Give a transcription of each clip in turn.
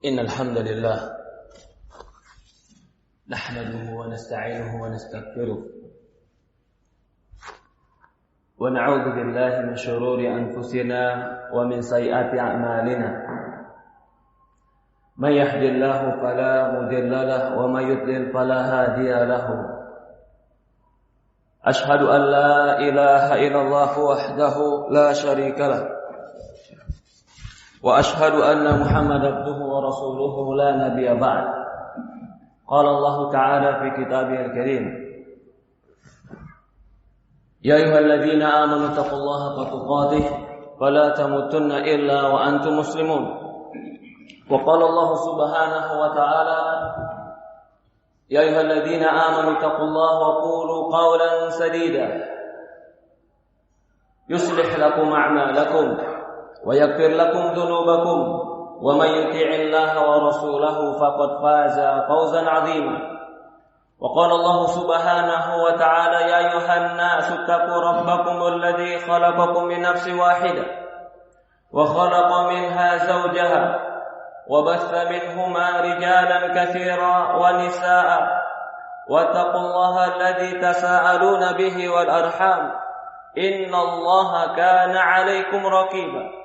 Innal hamdalillah nahmaduhu wa nasta'inuhu wa nastaghfiruh wa na'udzu billahi min shururi anfusina wa min sayyiati a'malina. May yahdihillahu fala mudilla lahu wa may yudlil fala hadiya lahu. Ashhadu an la ilaha illallah wahdahu la syarika lahu wa ashhadu anna Muhammadan abduhu wa rasuluhu la nabiyya ba'd. Qala Allah ta'ala fi kitabihil karim, ya ayyuhalladzina amanu taqullaha haqqa tuqatih wa la tamutunna illa wa antum muslimun. Wa qala Allah subhanahu wa ta'ala, ya ayyuhalladzina amanu taqullaha wa qulu qawlan sadida yuslih lakum a'malakum wa yaghfir lakum dhunubakum wa may yuti'illaha wa rasulahu faqad faza fawzan 'azima. Wa qala Allah subhanahu wa ta'ala, ya ayyuhan nasu taqu rabbakumul ladzi khalaqakum min nafsin wahidah wa khalaqa minha zawjaha wa batha minhuma rijalan katsiran wa nisaa'a wattaqullaha alladzi tasaaluna bihi wal arham innallaha kana 'alaikum raqiba.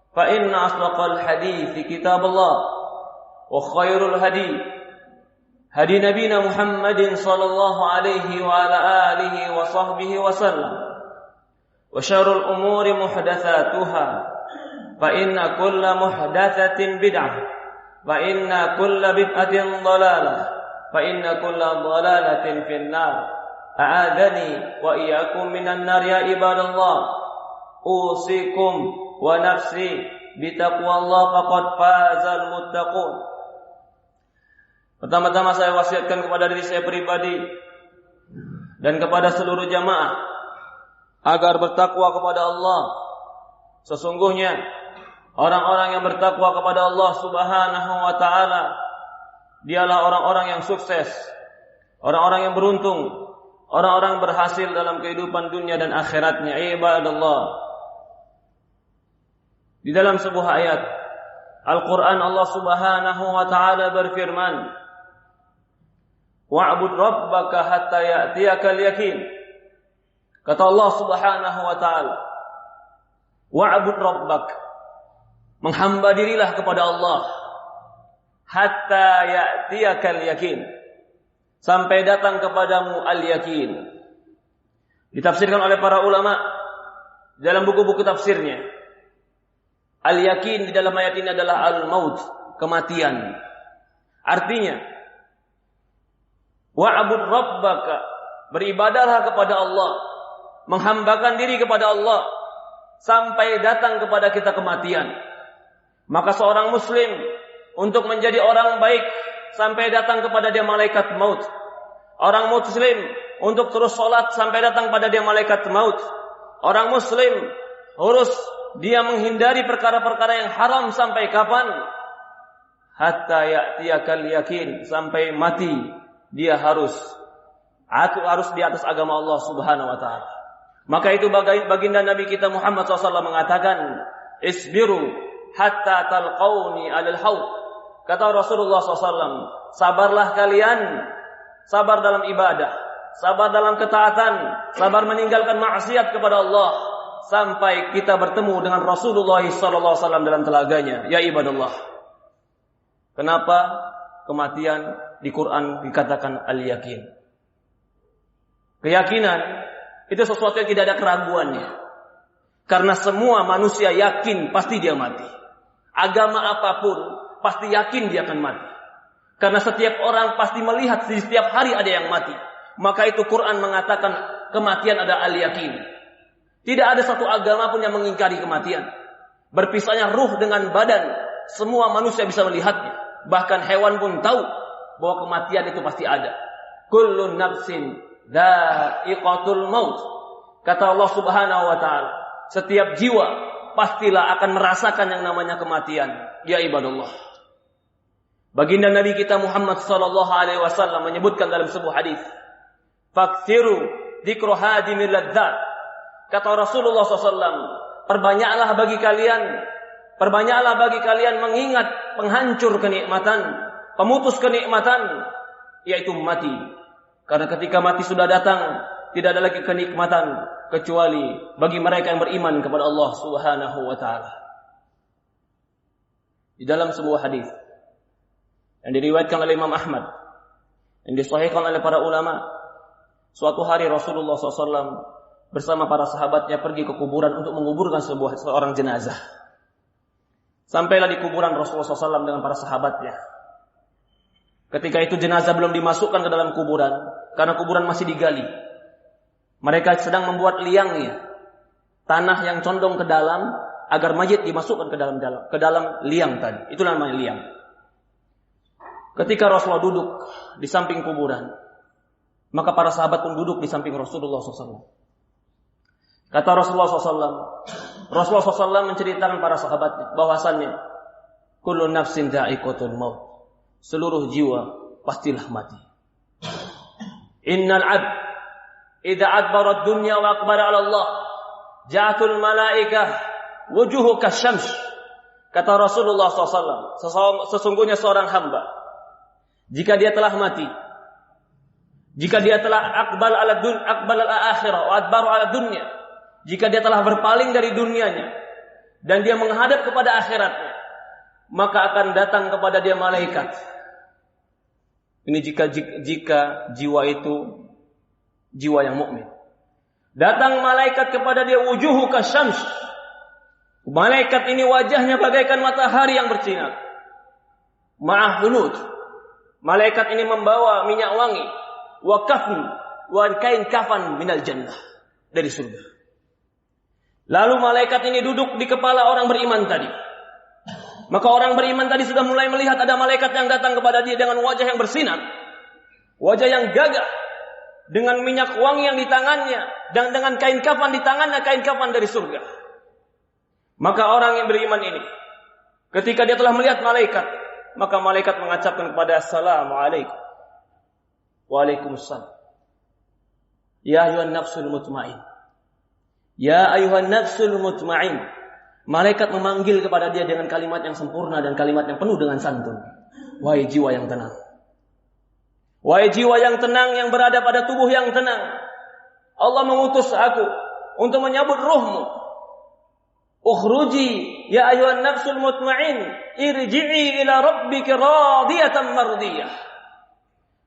Fa inna asdaqal hadiits kitabullah wa khairul hadi nabiyina Muhammadin sallallahu alaihi wa ala alihi wa sahbihi wa sallam. Wa syarrul umuri muhdatsatuha fa inna kulla muhdatsatin bid'ah wa inna kulla bid'atin dhalalah fa inna kulla dhalalatin fin-nar. A'adani wa iyyakum minan nar ya ibadallah. Usikum wa nafsi bitaqwallah faqad fazal muttaqun. Pertama-tama saya wasiatkan kepada diri saya pribadi dan kepada seluruh jamaah agar bertakwa kepada Allah. Sesungguhnya orang-orang yang bertakwa kepada Allah Subhanahu wa taala dialah orang-orang yang sukses, orang-orang yang beruntung, orang-orang yang berhasil dalam kehidupan dunia dan akhiratnya. Ibadallah, di dalam sebuah ayat Al-Quran Allah Subhanahu wa ta'ala berfirman, wa'bud rabbaka hatta ya'tiyakal yakin. Kata Allah Subhanahu wa ta'ala, wa'bud rabbak, menghamba dirilah kepada Allah, hatta ya'tiyakal yakin, sampai datang kepadamu al-yakin. Ditafsirkan oleh para ulama dalam buku-buku tafsirnya, al-yakin di dalam ayat ini adalah al-maut, kematian. Artinya, wa'bud rabbaka, beribadahlah kepada Allah, menghambakan diri kepada Allah sampai datang kepada kita kematian. Maka seorang muslim untuk menjadi orang baik sampai datang kepada dia malaikat maut. Orang muslim untuk terus salat sampai datang pada dia malaikat maut. Orang muslim harus dia menghindari perkara-perkara yang haram sampai kapan? Hatta ya'tiyakal yakin, sampai mati dia harus di atas agama Allah Subhanahu wa taala. Maka itu baginda Nabi kita Muhammad SAW mengatakan, isbiru hatta talqauni alal haud. Kata Rasulullah SAW, sabarlah kalian, sabar dalam ibadah, sabar dalam ketaatan, sabar meninggalkan maksiat kepada Allah, sampai kita bertemu dengan Rasulullah SAW dalam telaganya. Ya ibadallah, kenapa kematian di Quran dikatakan al-yakin? Keyakinan itu sesuatu yang tidak ada keraguannya, karena semua manusia yakin pasti dia mati. Agama apapun pasti yakin dia akan mati, karena setiap orang pasti melihat di setiap hari ada yang mati. Maka itu Quran mengatakan kematian ada al-yakin. Tidak ada satu agama pun yang mengingkari kematian. Berpisahnya ruh dengan badan, semua manusia bisa melihatnya. Bahkan hewan pun tahu bahwa kematian itu pasti ada. Kullu nafsin dha'iqatul maut. Kata Allah Subhanahu wa ta'ala, setiap jiwa pastilah akan merasakan yang namanya kematian. Ya ibadallah, baginda Nabi kita Muhammad sallallahu alaihi wasallam menyebutkan dalam sebuah hadis, faksiru dzikru hadimil ladzat. Kata Rasulullah SAW, perbanyaklah bagi kalian Perbanyaklah bagi kalian mengingat penghancur kenikmatan, pemutus kenikmatan, yaitu mati. Karena ketika mati sudah datang, tidak ada lagi kenikmatan kecuali bagi mereka yang beriman kepada Allah Subhanahu wa taala. Di dalam sebuah hadis yang diriwayatkan oleh Imam Ahmad, yang disahihkan oleh para ulama, suatu hari Rasulullah SAW bersama para sahabatnya pergi ke kuburan untuk menguburkan seorang jenazah. Sampailah di kuburan Rasulullah SAW dengan para sahabatnya. Ketika itu jenazah belum dimasukkan ke dalam kuburan, karena kuburan masih digali. Mereka sedang membuat liangnya, tanah yang condong ke dalam, agar mayit dimasukkan ke dalam liang tadi. Itu namanya liang. Ketika Rasulullah duduk di samping kuburan, maka para sahabat pun duduk di samping Rasulullah SAW. Kata Rasulullah SAW menceritakan para sahabatnya bahwasannya kullu nafsin dha'iqatul maut, seluruh jiwa pastilah mati. Innal 'abd idza adbara ad-dunya wa aqbala 'ala Allah ja'atul malaikah wujuhu kasyams. Kata Rasulullah SAW, sesungguhnya seorang hamba jika dia telah mati, jika dia telah aqbal al-akhirah wa adbara 'ala dunya, jika dia telah berpaling dari dunianya dan dia menghadap kepada akhiratnya, maka akan datang kepada dia malaikat. Ini jika jiwa itu jiwa yang mukmin. Datang malaikat kepada dia wujuhu kasyams. Malaikat ini wajahnya bagaikan matahari yang bersinar. Ma'ah hunud. Malaikat ini membawa minyak wangi, wa kafn, wa kain kafan minal jannah, dari surga. Lalu malaikat ini duduk di kepala orang beriman tadi. Maka orang beriman tadi sudah mulai melihat ada malaikat yang datang kepada dia dengan wajah yang bersinar, wajah yang gagah, dengan minyak wangi yang di tangannya, dan dengan kain kafan di tangannya, kain kafan dari surga. Maka orang yang beriman ini, ketika dia telah melihat malaikat, maka malaikat mengucapkan kepada Assalamualaikum. Waalaikumsalam. Ya ayyuhan nafsul mutmain. Ya ayuhan nafsul mutmain. Malaikat memanggil kepada dia dengan kalimat yang sempurna dan kalimat yang penuh dengan santun. Wahai jiwa yang tenang. Wahai jiwa yang tenang yang berada pada tubuh yang tenang. Allah mengutus aku untuk menyambut ruhmu. Ukhruji ya ayuhan nafsul mutmain, irji'i ila rabbika radiyatan mardiyah.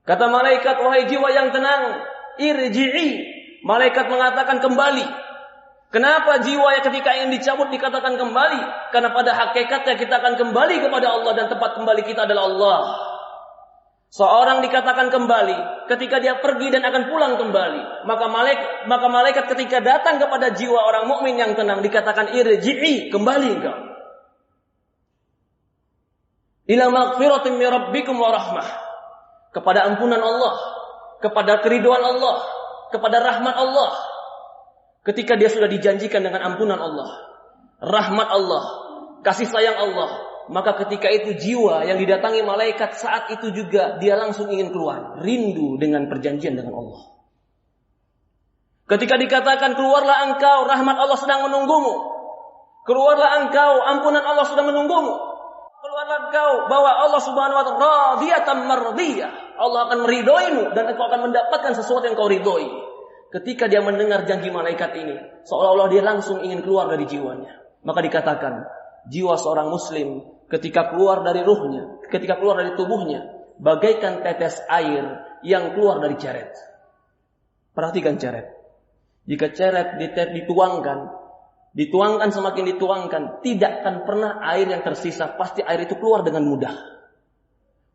Kata malaikat, wahai jiwa yang tenang, irji'i. Malaikat mengatakan kembali. Kenapa jiwa yang ketika ingin dicabut dikatakan kembali? Karena pada hakikatnya kita akan kembali kepada Allah dan tempat kembali kita adalah Allah. Seorang dikatakan kembali ketika dia pergi dan akan pulang kembali. Maka malaikat ketika datang kepada jiwa orang mukmin yang tenang dikatakan irji'i, kembali engkau. Ila maghfiratin min rabbikum wa rahmah. Kepada ampunan Allah, kepada keridhaan Allah, kepada rahmat Allah. Ketika dia sudah dijanjikan dengan ampunan Allah, rahmat Allah, kasih sayang Allah, maka ketika itu jiwa yang didatangi malaikat saat itu juga dia langsung ingin keluar, rindu dengan perjanjian dengan Allah. Ketika dikatakan keluarlah engkau, rahmat Allah sedang menunggumu. Keluarlah engkau, ampunan Allah sedang menunggumu. Keluarlah engkau, bahwa Allah Subhanahu wa taala radiyatan mardiyah. Allah akan meridhoimu dan engkau akan mendapatkan sesuatu yang kau ridhoi. Ketika dia mendengar janji malaikat ini, seolah-olah dia langsung ingin keluar dari jiwanya. Maka dikatakan, jiwa seorang muslim ketika keluar dari ruhnya, ketika keluar dari tubuhnya, bagaikan tetes air yang keluar dari ceret. Perhatikan ceret. Jika ceret dituangkan semakin dituangkan, tidak akan pernah air yang tersisa, pasti air itu keluar dengan mudah.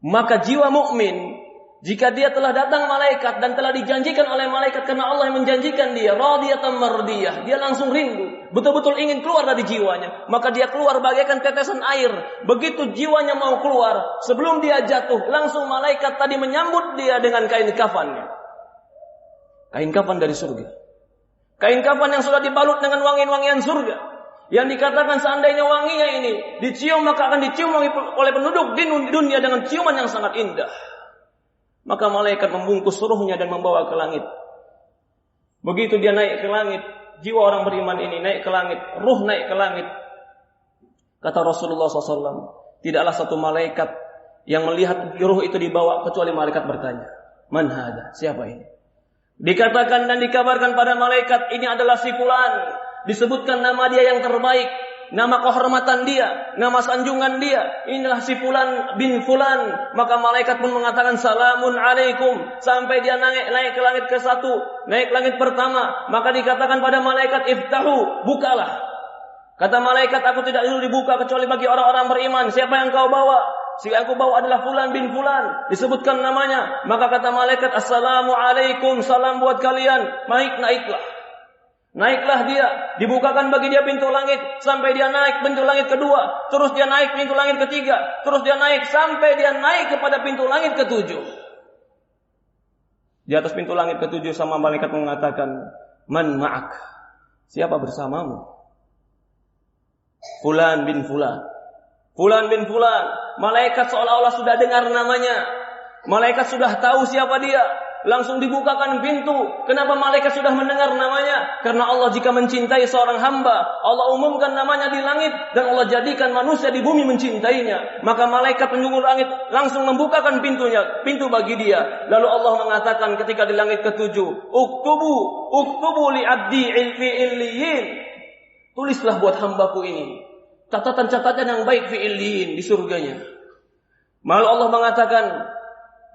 Maka jiwa mukmin, jika dia telah datang malaikat dan telah dijanjikan oleh malaikat karena Allah yang menjanjikan dia, radiyatan mardiyah, dia langsung rindu, betul-betul ingin keluar dari jiwanya, maka dia keluar bagaikan tetesan air. Begitu jiwanya mau keluar, sebelum dia jatuh, langsung malaikat tadi menyambut dia dengan kain kafannya. Kain kafan dari surga. Kain kafan yang sudah dibalut dengan wangi-wangian surga. Yang dikatakan seandainya wanginya ini dicium, maka akan dicium oleh penduduk di dunia dengan ciuman yang sangat indah. Maka malaikat membungkus ruhnya dan membawa ke langit. Begitu dia naik ke langit, jiwa orang beriman ini naik ke langit, ruh naik ke langit. Kata Rasulullah SAW, tidaklah satu malaikat yang melihat ruh itu dibawa kecuali malaikat bertanya, man hada? Siapa ini? Dikatakan dan dikabarkan pada malaikat, ini adalah si fulan. Disebutkan nama dia yang terbaik, nama kehormatan dia, nama sanjungan dia. Inilah si fulan bin fulan. Maka malaikat pun mengatakan salamun alaikum, sampai dia naik ke langit ke-1, naik langit pertama. Maka dikatakan pada malaikat, iftahu, bukalah. Kata malaikat, aku tidak dulu dibuka kecuali bagi orang-orang beriman. Siapa yang kau bawa? Si aku bawa adalah fulan bin fulan. Disebutkan namanya. Maka kata malaikat, assalamu alaikum, salam buat kalian. Naiklah. Naiklah dia, dibukakan bagi dia pintu langit, sampai dia naik pintu langit kedua, terus dia naik pintu langit ketiga, terus dia naik sampai dia naik kepada pintu langit ke-7. Di atas pintu langit ke-7 sama malaikat mengatakan, man ma'ak? Siapa bersamamu? Fulan bin fulan. Fulan bin fulan. Malaikat seolah-olah sudah dengar namanya. Malaikat sudah tahu siapa dia. Langsung dibukakan pintu. Kenapa malaikat sudah mendengar namanya? Karena Allah jika mencintai seorang hamba, Allah umumkan namanya di langit, dan Allah jadikan manusia di bumi mencintainya. Maka malaikat penunggu langit langsung membukakan pintu bagi dia. Lalu Allah mengatakan ketika di langit ke-7, uktubu li abdi fi illiyin. Tulislah buat hambaku ini catatan-catatan yang baik fi illiyin, di surganya. Lalu Allah mengatakan,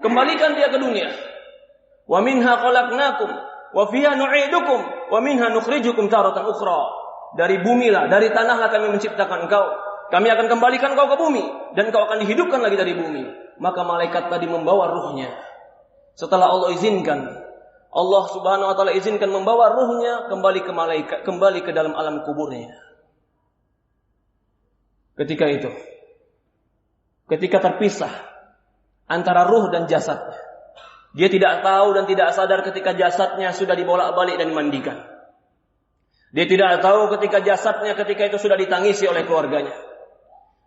kembalikan dia ke dunia. Wa minha khalaqnakum wa fiha nu'idukum wa minha nukhrijukum taratan ukhra. Dari bumilah, dari tanahlah kami menciptakan engkau. Kami akan kembalikan kau ke bumi dan kau akan dihidupkan lagi dari bumi. Maka malaikat tadi membawa ruhnya. Setelah Allah izinkan, Allah Subhanahu wa taala izinkan membawa ruhnya kembali ke malaikat, kembali ke dalam alam kuburnya. Ketika itu, ketika terpisah antara ruh dan jasadnya, dia tidak tahu dan tidak sadar ketika jasadnya sudah dibolak-balik dan dimandikan. Dia tidak tahu ketika jasadnya ketika itu sudah ditangisi oleh keluarganya.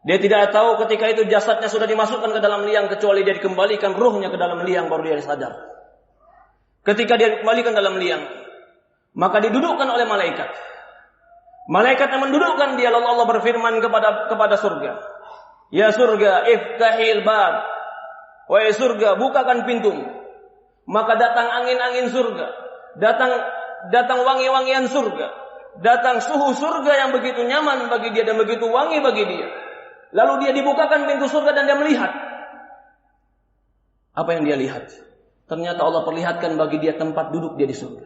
Dia tidak tahu ketika itu jasadnya sudah dimasukkan ke dalam liang, kecuali dia dikembalikan ruhnya ke dalam liang baru dia sadar. Ketika dia dikembalikan dalam liang, maka didudukkan oleh malaikat. Malaikat yang mendudukkan dia, lalu Allah berfirman kepada surga. Ya surga, iftahil bab. Wahai surga, bukakan pintumu. Maka datang angin-angin surga, datang wangi-wangian surga, datang suhu surga yang begitu nyaman bagi dia dan begitu wangi bagi dia. Lalu dia dibukakan pintu surga dan dia melihat. Apa yang dia lihat? Ternyata Allah perlihatkan bagi dia tempat duduk dia di surga.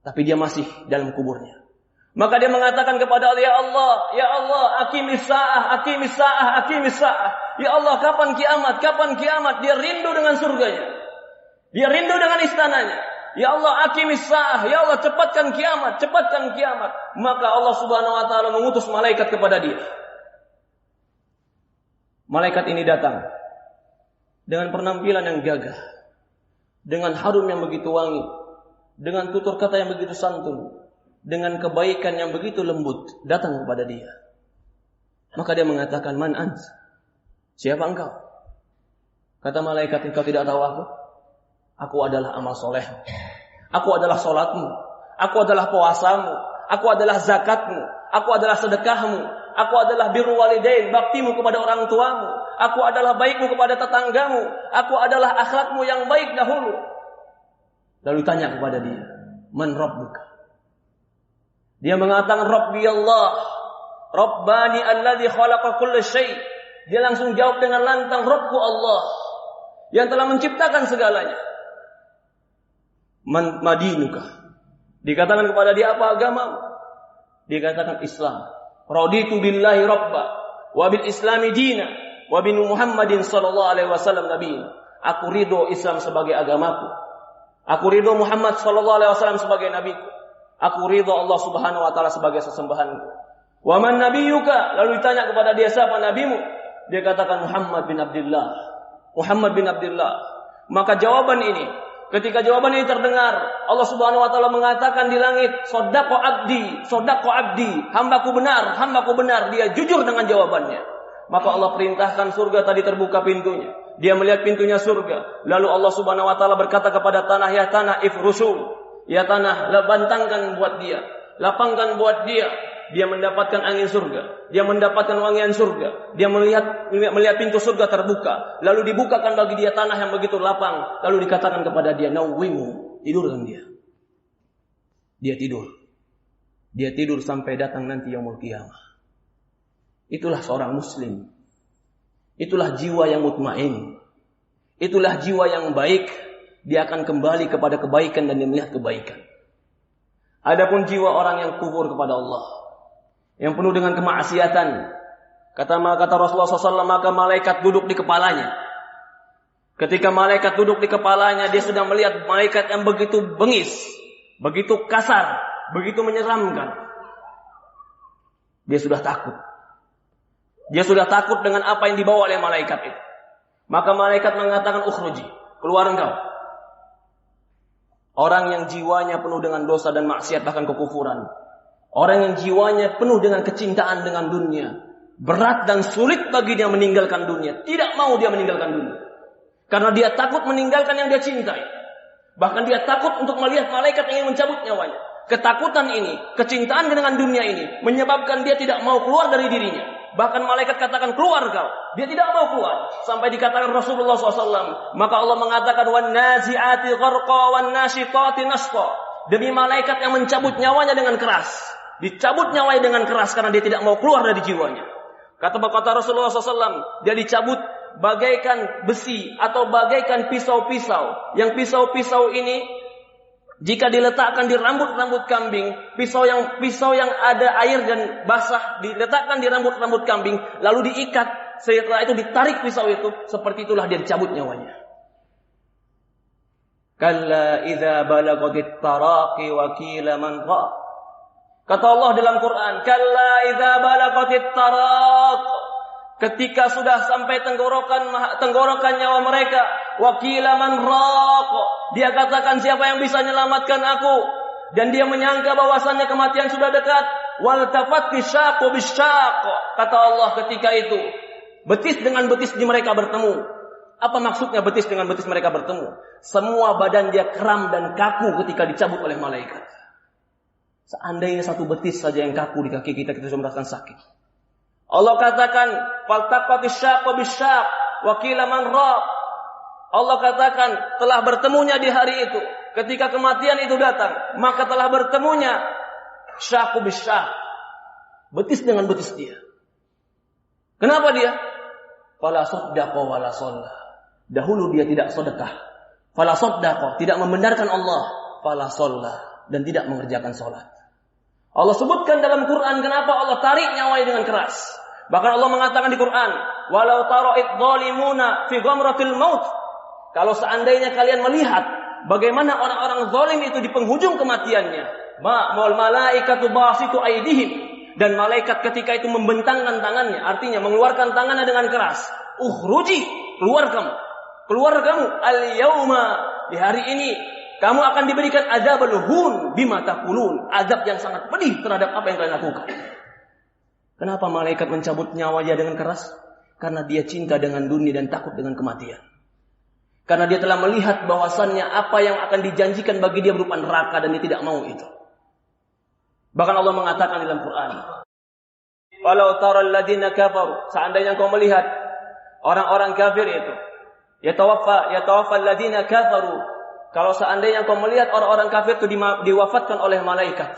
Tapi dia masih dalam kuburnya. Maka dia mengatakan kepada Allah, ya Allah, aqimis sa'ah, aqimis sa'ah, aqimis sa'ah. Ya Allah, kapan kiamat, kapan kiamat? Dia rindu dengan surganya. Dia rindu dengan istananya. Ya Allah, aqimis sa'ah. Ya Allah, cepatkan kiamat, cepatkan kiamat. Maka Allah Subhanahu wa taala mengutus malaikat kepada dia. Malaikat ini datang dengan penampilan yang gagah, dengan harum yang begitu wangi, dengan tutur kata yang begitu santun, dengan kebaikan yang begitu lembut, datang kepada dia. Maka dia mengatakan, man ant? Siapa engkau? Kata malaikat, engkau tidak tahu aku? Aku adalah amal soleh. Aku adalah solatmu. Aku adalah puasamu. Aku adalah zakatmu. Aku adalah sedekahmu. Aku adalah birru walidain, baktimu kepada orang tuamu. Aku adalah baikmu kepada tetanggamu. Aku adalah akhlakmu yang baik dahulu. Lalu tanya kepada dia, man rabbuka? Dia mengatakan, Rabbi Allah. Rabbani alladhi khalaqa kulla syai'. Dia langsung jawab dengan lantang, Rabbku Allah, yang telah menciptakan segalanya. Man madinuka? Dikatakan kepada dia, apa agamamu? Dikatakan Islam. Raditu billahi rabba wa bil islami dina wa bin Muhammadin sallallahu alaihi wasallam nabiyina. Aku ridho Islam sebagai agamaku. Aku ridho Muhammad sallallahu alaihi wasallam sebagai nabiku. Aku ridho Allah Subhanahu wa taala sebagai sesembahanku. Wa man nabiyyuka? Lalu ditanya kepada dia, siapa nabimu? Dia katakan Muhammad bin Abdullah. Muhammad bin Abdullah. Maka jawaban ini, ketika jawaban ini terdengar, Allah Subhanahu wa taala mengatakan di langit, "Shadaqa abdi, hambaku benar, dia jujur dengan jawabannya." Maka Allah perintahkan surga tadi terbuka pintunya. Dia melihat pintunya surga. Lalu Allah Subhanahu wa taala berkata kepada tanah, "Ya tanah ifrusu." Ya tanah, bantangkan buat dia, lapangkan buat dia. dia mendapatkan angin surga, dia mendapatkan wangian surga, dia melihat pintu surga terbuka, lalu dibukakan bagi dia tanah yang begitu lapang, lalu dikatakan kepada dia, "Nawwimu," tidurkan dia. Dia tidur. Dia tidur sampai datang nanti yaumul qiyamah. Itulah seorang muslim. Itulah jiwa yang mutmain. Itulah jiwa yang baik. Dia akan kembali kepada kebaikan dan dia melihat kebaikan. Adapun jiwa orang yang kufur kepada Allah, yang penuh dengan kemaksiatan, kata Rasulullah SAW, maka malaikat duduk di kepalanya. Ketika malaikat duduk di kepalanya, dia sudah melihat malaikat yang begitu bengis, begitu kasar, begitu menyeramkan. Dia sudah takut. Dia sudah takut dengan apa yang dibawa oleh malaikat itu. Maka malaikat mengatakan, "Ukhruji, keluar engkau." Orang yang jiwanya penuh dengan dosa dan maksiat, bahkan kekufuran. Orang yang jiwanya penuh dengan kecintaan dengan dunia. Berat dan sulit bagi dia meninggalkan dunia. Tidak mau dia meninggalkan dunia. Karena dia takut meninggalkan yang dia cintai. Bahkan dia takut untuk melihat malaikat yang ingin mencabut nyawanya. Ketakutan ini, kecintaan dengan dunia ini, menyebabkan dia tidak mau keluar dari dirinya. Bahkan malaikat katakan, "Keluar kau." Dia tidak mau keluar. Sampai dikatakan Rasulullah SAW. Maka Allah mengatakan, "Wan nazi'ati gharqa wan nasyiqati nashqa." Demi malaikat yang mencabut nyawanya dengan keras. Dicabut nyawanya dengan keras karena dia tidak mau keluar dari jiwanya. Kata Rasulullah SAW, dia dicabut bagaikan besi atau bagaikan pisau-pisau. Yang pisau-pisau ini, jika diletakkan di rambut-rambut kambing, pisau yang ada air dan basah diletakkan di rambut-rambut kambing, lalu diikat, setelah itu ditarik pisau itu, seperti itulah dia dicabut nyawanya. Kalla idza balagatit taraqi wa qila man ra. Kata Allah dalam Quran, kalla idza balagatit taraq. Ketika sudah sampai tenggorokan nyawa mereka, wakila man raq, dia katakan, "Siapa yang bisa menyelamatkan aku?" Dan dia menyangka bahwasannya kematian sudah dekat. Wal tafatti syaqu bisyaq. Kata Allah ketika itu, betis dengan betis di mereka bertemu. Apa maksudnya betis dengan betis mereka bertemu? Semua badan dia kram dan kaku ketika dicabut oleh malaikat. Seandainya satu betis saja yang kaku di kaki kita sudah merasakan sakit. Allah katakan, "Faltaqatis syaqu bisyaq wa qila man raq." Allah katakan, telah bertemunya di hari itu, ketika kematian itu datang, maka telah bertemunya syaqu bisyaq, betis dengan betis dia. Kenapa dia? Fala saddaqa wala shalla. Dahulu dia tidak sedekah. Fala saddaqa, tidak membenarkan Allah. Fala shalla, dan tidak mengerjakan salat. Allah sebutkan dalam Quran kenapa Allah tarik nyawanya dengan keras. Bahkan Allah mengatakan di Quran, "Walau tara idz-dhalimuna fi ghamratil maut." Kalau seandainya kalian melihat bagaimana orang-orang zalim itu di penghujung kematiannya, wal malaikatu basitu aydihim, dan malaikat ketika itu membentangkan tangannya, artinya mengeluarkan tangannya dengan keras. "Ukhruji, keluar kamu al-yauma, di hari ini kamu akan diberikan azabul hun bima taqulun," azab yang sangat pedih terhadap apa yang kalian lakukan. Kenapa malaikat mencabut nyawanya dengan keras? Karena dia cinta dengan dunia dan takut dengan kematian. Karena dia telah melihat bahwasannya apa yang akan dijanjikan bagi dia berupa neraka dan dia tidak mau itu. Bahkan Allah mengatakan dalam Quran, "Walau taral ladzina kafaru," seandainya kau melihat orang-orang kafir itu, yatawaffa alladzina kafaru, kalau seandainya kau melihat orang-orang kafir itu diwafatkan oleh malaikat,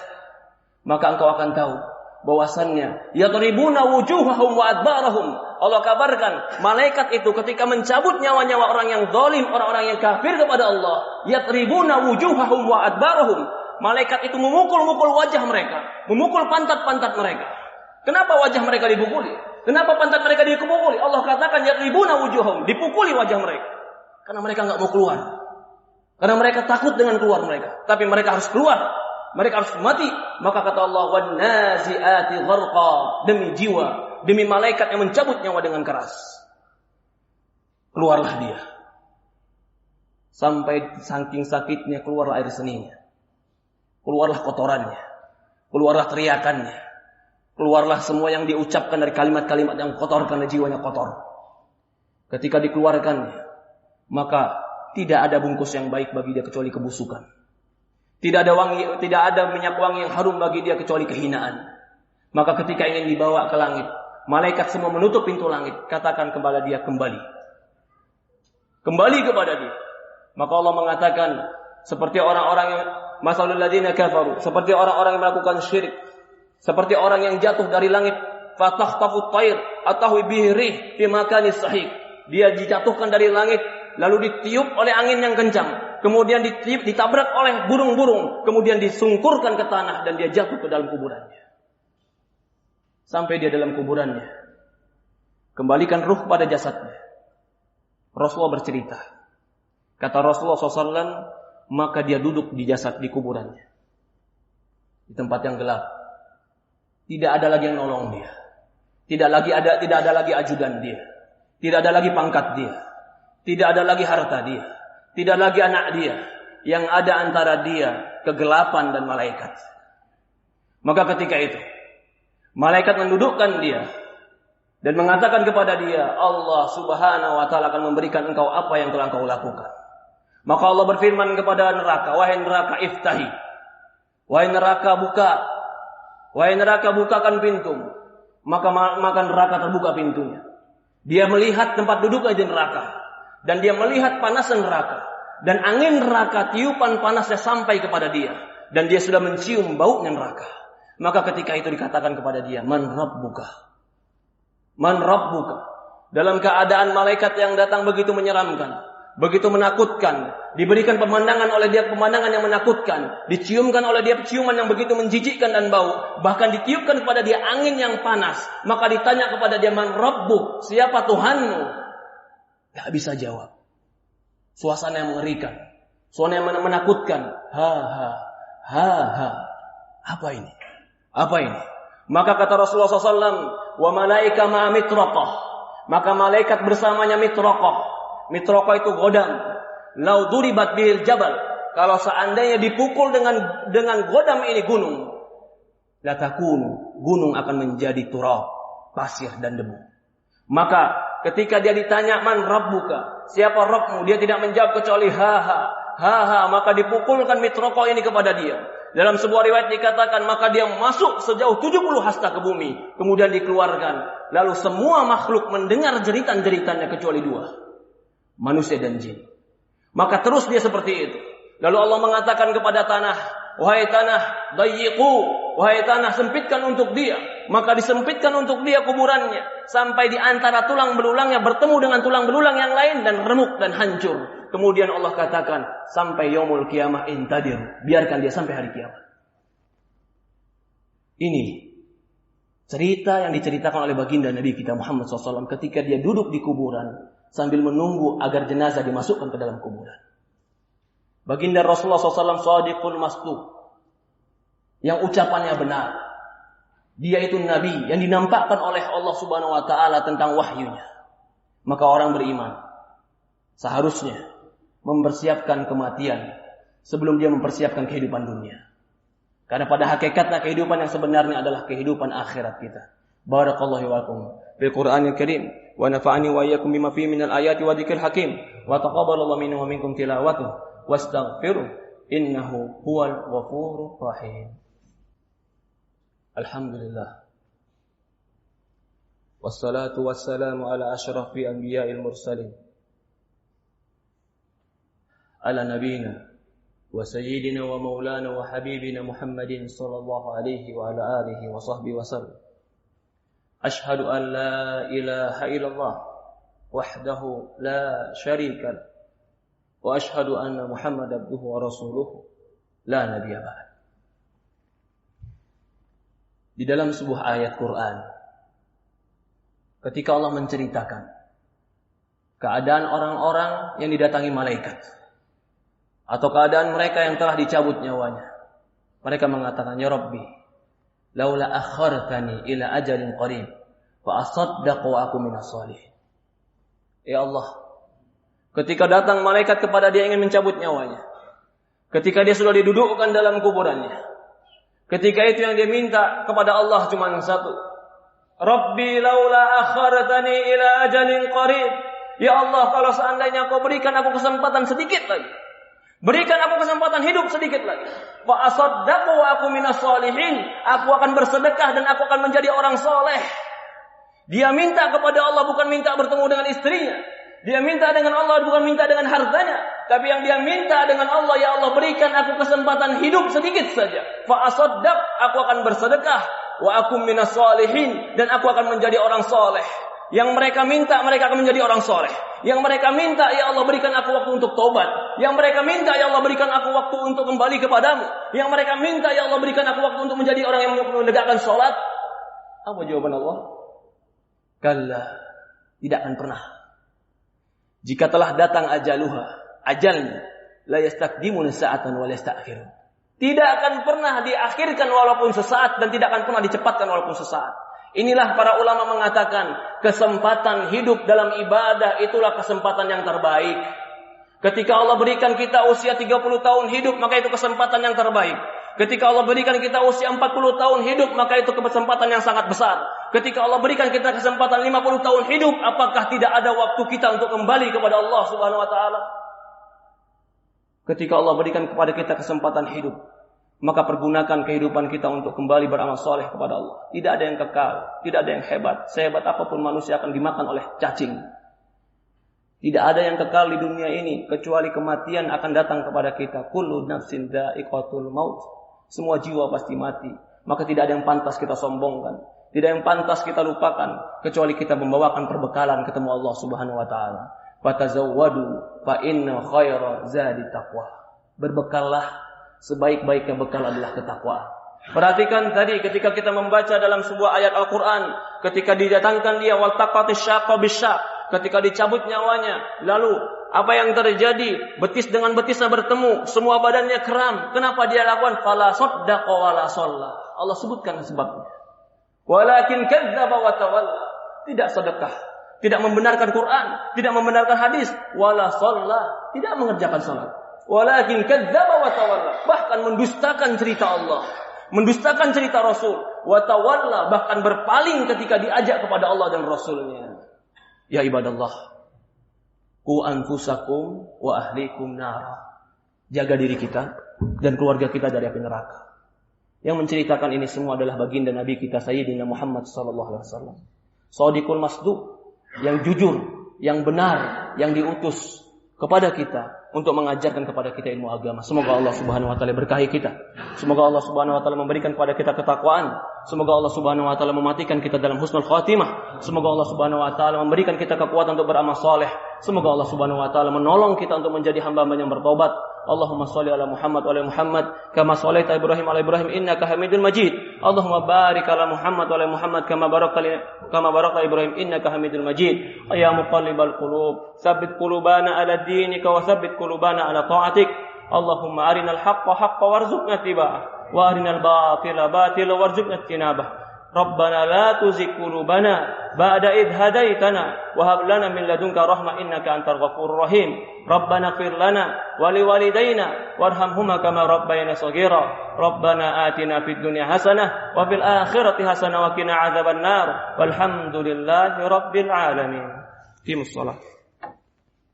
maka engkau akan tahu bahwasannya yadribuna wujuhahum wa adbarahum. Allah kabarkan malaikat itu ketika mencabut nyawa-nyawa orang yang zalim, orang-orang yang kafir kepada Allah, yadribuna wujuhahum wa adbarahum. Malaikat itu memukul-mukul wajah mereka, memukul pantat-pantat mereka. Kenapa wajah mereka dipukuli? Kenapa pantat mereka dipukuli? Allah katakan yadribuna wujuhahum, dipukuli wajah mereka. Karena mereka enggak mau keluar. Karena mereka takut dengan keluar mereka, tapi mereka harus keluar. Mereka harus mati. Maka kata Allah, "Wan nazi'ati gharqa," demi jiwa, demi malaikat yang mencabut nyawa dengan keras. Keluarlah dia. Sampai saking sakitnya keluarlah air seninya. Keluarlah kotorannya. Keluarlah teriakannya. Keluarlah semua yang diucapkan dari kalimat-kalimat yang kotor karena jiwanya kotor. Ketika dikeluarkannya, maka tidak ada bungkus yang baik bagi dia kecuali kebusukan. Tidak ada minyak wangi yang harum bagi dia kecuali kehinaan. Maka ketika ingin dibawa ke langit, malaikat semua menutup pintu langit. Katakan kepada dia, kembali. Kembali kepada dia. Maka Allah mengatakan, seperti orang-orang yang masalul ladzina kafaru, seperti orang-orang yang melakukan syirik, seperti orang yang jatuh dari langit, fatakhtafu at-tayr atahu bihi rih fi makanis sahih. Dia dijatuhkan dari langit, lalu ditiup oleh angin yang kencang, kemudian ditabrak oleh burung-burung, kemudian disungkurkan ke tanah dan dia jatuh ke dalam kuburannya. Sampai dia dalam kuburannya, kembalikan ruh pada jasadnya. Rasulullah bercerita, kata Rasulullah SAW, maka dia duduk di jasad di kuburannya, di tempat yang gelap. Tidak ada lagi yang nolong dia. Tidak ada lagi ajudan dia. Tidak ada lagi pangkat dia. Tidak ada lagi harta dia. Tidak lagi anak dia. Yang ada antara dia, kegelapan dan malaikat. Maka ketika itu, malaikat mendudukkan dia dan mengatakan kepada dia, Allah Subhanahu wa taala akan memberikan engkau apa yang telah engkau lakukan. Maka Allah berfirman kepada neraka, wahai neraka, iftahi. Wahai neraka, buka. Wahai neraka, bukakan pintu. Maka neraka terbuka pintunya. Dia melihat tempat duduknya di neraka. Dan dia melihat panasnya neraka. Dan angin neraka, tiupan panasnya sampai kepada dia. Dan dia sudah mencium baunya neraka. Maka ketika itu dikatakan kepada dia, Man Rabbuka. Man Rabbuka. Dalam keadaan malaikat yang datang begitu menyeramkan, begitu menakutkan, diberikan pemandangan oleh dia pemandangan yang menakutkan, diciumkan oleh dia ciuman yang begitu menjijikkan dan bau, bahkan ditiupkan kepada dia angin yang panas. Maka ditanya kepada dia, Man Rabbuk, siapa Tuhanmu? Tak bisa jawab. Suasana yang mengerikan, suasana yang menakutkan. Apa ini? Apa ini? Maka kata Rasulullah SAW, wa malaika ma mitraqah. Maka malaikat bersamanya mitraqah. Mitraqah itu godam. Lau duribat bihil jabal. Kalau seandainya dipukul dengan godam ini gunung, la takunu, gunung akan menjadi turab, pasir dan debu. Maka ketika dia ditanya, Man Rabbuka, siapa Rabbmu? Dia tidak menjawab kecuali maka dipukulkan mitraqah ini kepada dia. Dalam sebuah riwayat dikatakan, maka dia masuk sejauh 70 hasta ke bumi, kemudian dikeluarkan. Lalu semua makhluk mendengar jeritan-jeritannya kecuali dua, manusia dan jin. Maka terus dia seperti itu. Lalu Allah mengatakan kepada tanah, wahai tanah, dayyiqu, wahai tanah, sempitkan untuk dia. Maka disempitkan untuk dia kuburannya, sampai di antara tulang belulangnya bertemu dengan tulang belulang yang lain dan remuk dan hancur. Kemudian Allah katakan, sampai yaumul qiyamah intadir, biarkan dia sampai hari kiamat. Ini cerita yang diceritakan oleh baginda Nabi kita Muhammad SAW ketika dia duduk di kuburan sambil menunggu agar jenazah dimasukkan ke dalam kuburan. Baginda Rasulullah SAW shadiqul masduq, yang ucapannya benar. Dia itu Nabi yang dinampakkan oleh Allah Subhanahu wa taala tentang wahyunya. Maka orang beriman seharusnya mempersiapkan kematian sebelum dia mempersiapkan kehidupan dunia. Karena pada hakikatnya kehidupan yang sebenarnya adalah kehidupan akhirat kita. Barakallahu wa lakum bil Qur'anil Karim wa nafa'ani wa iyyakum bima fihi minal ayati wa dzikril hakim wa taqabbalallahu minna wa minkum tilawatahu wastaghfiruh innahu huwal ghafurur rahim. Alhamdulillah. Wassalatu wassalamu ala asyrafil anbiya'il mursalin. Ala nabiyina wa sayyidina wa maulana wa habibina Muhammadin sallallahu alaihi wa ala alihi wa sahbihi wa sallam. Ashhadu an la ilaha illallah wahdahu la syarika lah. Wa ashhadu anna Muhammad abduhu wa rasuluhu la nabiyya ba'd. Di dalam sebuah ayat Quran, ketika Allah menceritakan keadaan orang-orang yang didatangi malaikat atau keadaan mereka yang telah dicabut nyawanya, mereka mengatakan, Ya Rabbi, laula akhartani ila ajalin qarib fa asaddaqu wa aku minas shalihin. Ya Allah, ketika datang malaikat kepada dia ingin mencabut nyawanya, ketika dia sudah didudukkan dalam kuburannya, ketika itu yang dia minta kepada Allah cuma satu, Rabbi laula akhartani ila ajalin qarib. Ya Allah, kalau seandainya kau berikan aku kesempatan sedikit lagi, Berikan aku kesempatan hidup sedikit lagi. Fa asaddaqu wa aku minas sholihin. Aku akan bersedekah dan aku akan menjadi orang soleh. Dia minta kepada Allah bukan minta bertemu dengan istrinya. Dia minta dengan Allah bukan minta dengan hartanya. Tapi yang dia minta dengan Allah, ya Allah berikan aku kesempatan hidup sedikit saja. Fa asaddaq, aku akan bersedekah. Wa aku minas sholihin. Dan aku akan menjadi orang soleh. Yang mereka minta, mereka akan menjadi orang soleh. Yang mereka minta, ya Allah berikan aku waktu untuk taubat. Yang mereka minta, ya Allah berikan aku waktu untuk kembali kepadamu. Yang mereka minta, ya Allah berikan aku waktu untuk menjadi orang yang menegakkan sholat. Apa jawaban Allah? Kalla, tidak akan pernah. Jika telah datang ajalnya, la yastakdimuna sa'atan wa la yasta'khirun. Tidak akan pernah diakhirkan walaupun sesaat dan tidak akan pernah dicepatkan walaupun sesaat. Inilah para ulama mengatakan kesempatan hidup dalam ibadah itulah kesempatan yang terbaik. Ketika Allah berikan kita usia 30 tahun hidup, maka itu kesempatan yang terbaik. Ketika Allah berikan kita usia 40 tahun hidup, maka itu kesempatan yang sangat besar. Ketika Allah berikan kita kesempatan 50 tahun hidup, apakah tidak ada waktu kita untuk kembali kepada Allah Subhanahu wa taala? Ketika Allah berikan kepada kita kesempatan hidup, maka pergunakan kehidupan kita untuk kembali beramal soleh kepada Allah. Tidak ada yang kekal, tidak ada yang hebat. Sehebat apapun manusia akan dimakan oleh cacing. Tidak ada yang kekal di dunia ini kecuali kematian akan datang kepada kita. Kullu nafsin dha'iqatul maut. Semua jiwa pasti mati. Maka tidak ada yang pantas kita sombongkan, tidak yang pantas kita lupakan kecuali kita membawakan perbekalan ketemu Allah Subhanahu wa taala. Fatazawwadu fa inna khaira zadi taqwa. Berbekallah, sebaik-baiknya bekal adalah ketakwaan. Perhatikan tadi ketika kita membaca dalam sebuah ayat Al-Quran, ketika didatangkan dia waltaqatis syaqqa bisyaq, ketika dicabut nyawanya, lalu apa yang terjadi? Betis dengan betisnya bertemu, semua badannya kram. Kenapa dia lakukan? Fala saddaqa wala shalla. Allah sebutkan sebabnya. Walakin kadzdzaba wa tawalla. Tidak sedekah, tidak membenarkan Quran, tidak membenarkan hadis, wala shalla, tidak mengerjakan salat. Walakin kadzdzaba wa tawalla, bahkan mendustakan cerita Allah, mendustakan cerita Rasul, wa tawalla, bahkan berpaling ketika diajak kepada Allah dan Rasulnya. Ya ibadallah, qu anfusakum wa ahlikum nara. Jaga diri kita dan keluarga kita dari api neraka. Yang menceritakan ini semua adalah baginda Nabi kita Sayyidina Muhammad sallallahu alaihi wasallam. Shadiqul masduq, yang jujur, yang benar, yang diutus kepada kita untuk mengajarkan kepada kita ilmu agama. Semoga Allah Subhanahu wa taala berkahi kita. Semoga Allah Subhanahu wa taala memberikan kepada kita ketakwaan. Semoga Allah Subhanahu wa taala mematikan kita dalam husnul khatimah. Semoga Allah Subhanahu wa taala memberikan kita kekuatan untuk beramal saleh. Semoga Allah Subhanahu wa taala menolong kita untuk menjadi hamba-hamba yang bertobat. Allahumma shalli ala Muhammad wa ala Muhammad kama shallaita Ibrahim ala Ibrahim innaka Hamidul Majid. Allahumma barik ala Muhammad wa ala Muhammad kama barakta Ibrahim innaka Hamidul Majid. Ya muqallibal qulub, tsabbit qulubana ala dinika wa tsabbit qulubana ala ta'atik. Allahumma arinal haqqa haqqan warzuqna ittiba'ah wa arinal batila batila warzuqna ijtinabah. Rabbana la tuzigh qulubana ba'da idh hadaitana wa hab lana min ladunka rahmah innaka antal ghafurur rahim. Rabbana ighfir lana wa liwalidayna warhamhuma kama rabbayana shaghira. Rabbana atina fid dunya hasanah wa fil akhirati hasanah wa qina adzabannar. Walhamdulillahi rabbil alamin. Qimus shalah.